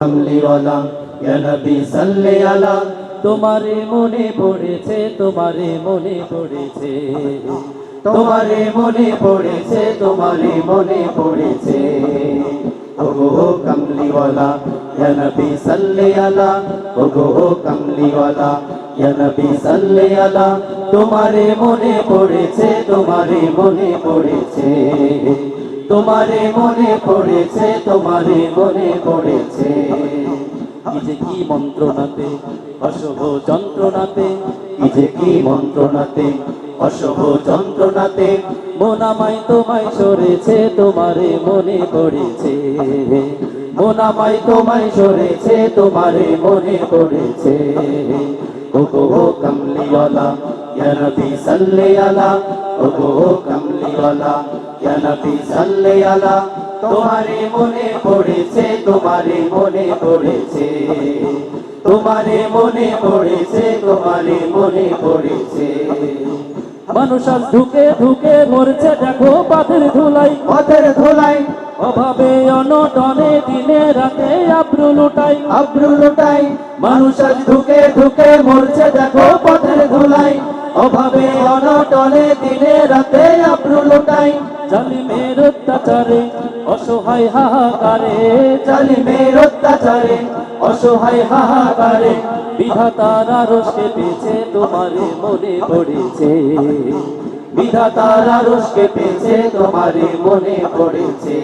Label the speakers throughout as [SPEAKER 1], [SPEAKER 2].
[SPEAKER 1] কামলিওয়ালা ইয়া নবী সাল্লি আলা।
[SPEAKER 2] তোমারে মনে পড়েছে, তোমারে মনে পড়েছে,
[SPEAKER 1] তোমারে মনে পড়েছে, তোমারে মনে পড়েছে। ওগো কামলিওয়ালা ইয়া নবী সাল্লি আলা। ওগো কামলিওয়ালা ইয়া নবী সাল্লি আলা। তোমারে মনে পড়েছে, তোমারে মনে পড়েছে, তোমারে মনে পড়েছে, তোমারে মনে পড়েছে।
[SPEAKER 2] কি যে কি মন্ত্রণাতে অশুভ যন্ত্রণাতে,
[SPEAKER 1] কি যে কি মন্ত্রণাতে অশুভ যন্ত্রণাতে
[SPEAKER 2] মন আমায় তোমায় সরেছে, তোমারে মনে পড়েছে,
[SPEAKER 1] মন আমায় তোমায় সরেছে, তোমারে মনে পড়েছে। ওগো কামলিওয়ালা ইয়া নবী সাল্লি আলা। ওগো কামলিওয়ালা ইয়া নবী সাল্লি আলা। তোমারে মনে পড়েছে, তোমারে মনে পড়েছে, তোমারে মনে পড়েছে, তোমারে মনে পড়েছে।
[SPEAKER 2] মানুষ আজ ঢুকে ঢুকে মরছে, দেখো পথের ধুলাই,
[SPEAKER 1] পথের ধুলাই,
[SPEAKER 2] অভাবে অনটনে দিনে রাতে আব্রু লুটাই,
[SPEAKER 1] আব্রু লুটাই। মানুষ আজ ঢুকে ঢুকে মরছে, দেখো পথের ধুলাই, অভাবে অনটনে দিনে রাতে আব্রু লুটাই।
[SPEAKER 2] জালিমের অত্যাচারে অসহায় হাহাকারে,
[SPEAKER 1] জালিমের অত্যাচারে অসহায় হাহাকারে
[SPEAKER 2] বিধাতার আরশ কেঁপেছে, তোমারে মনে পড়েছে,
[SPEAKER 1] বিধাতার আরশ কেঁপেছে, তোমারে মনে পড়েছে।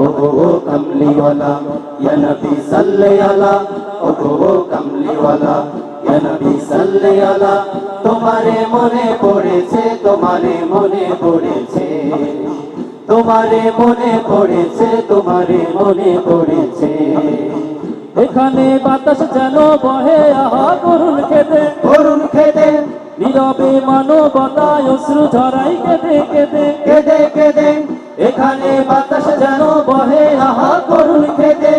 [SPEAKER 1] ওগো কামলিওয়ালা ইয়া নবী সাল্লি আলা। ওগো কামলিওয়ালা ইয়া নবী সাল্লি আলা। তোমারে মনে পড়েছে, তোমারে মনে পড়েছে, তোমারে মনে পড়েছে, তোমারে মনে পড়েছে।
[SPEAKER 2] এখানে বাতাস যেন বহে আহা করুণ খেতে,
[SPEAKER 1] করুণ খেদে
[SPEAKER 2] নীরবে মানবতায় অশ্রু ঝরাই কেঁদে কেঁদে,
[SPEAKER 1] কেঁদে কেঁদে। এখানে বাতাস যেন বহে আহা করুণ খেদে,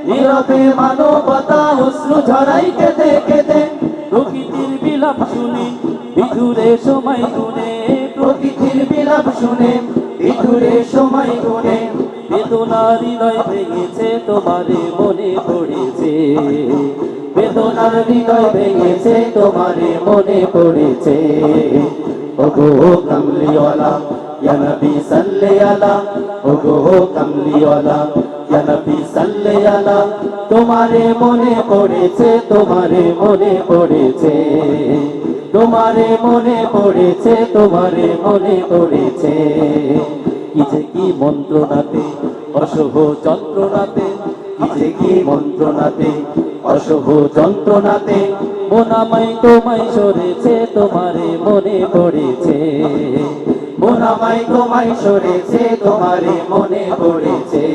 [SPEAKER 1] নীরবে মানবতা অশ্রু ঝরাই কেঁদে কেঁদে।
[SPEAKER 2] প্রকৃতির বিলাপ শুনি বিধুরে সময় গুনে,
[SPEAKER 1] প্রকৃতির বিলাপ শুনে বিধুরে সময় গুনে
[SPEAKER 2] বেদনার হৃদয় ভেঙেছে, তোমারে মনে পড়েছে,
[SPEAKER 1] বেদনার হৃদয় ভেঙেছে, তোমারে মনে পড়েছে। ওগো কামলিওয়ালা ইয়া নবী সাল্লি আলা। ওগো কামলিওয়ালা ইয়া নবী সাল্লি আলা। তোমারে মনে পড়েছে, তোমারে মনে পড়েছে, তোমারে মনে পড়েছে, তোমারে মনে পড়েছে।
[SPEAKER 2] কি যে কি মন্ত্রণাতে অশুভ যন্ত্রণাতে,
[SPEAKER 1] কি যে কি মন্ত্রণাতে অশুভ যন্ত্রণাতে
[SPEAKER 2] মন আমায় তোমায় সরেছে, তোমারে মনে পড়েছে,
[SPEAKER 1] মন আমায় তোমায় সরেছে, তোমারে মনে পড়েছে।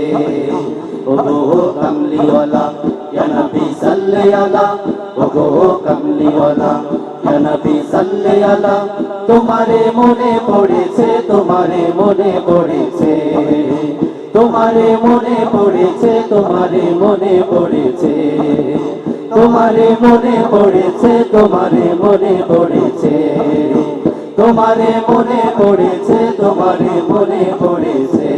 [SPEAKER 1] ওগো কামলিওয়ালা ইয়া নবী সাল্লি আলা। ওগো কামলিওয়ালা ইয়া নবী সাল্লি আলা। তোমারে মনে পড়েছে, তোমারে মনে পড়েছে, তোমারে মনে পড়েছে, তোমারে মনে পড়েছে, তোমারে মনে পড়েছে, তোমারে মনে পড়েছে, তোমারে মনে পড়েছে, তোমারে মনে পড়েছে।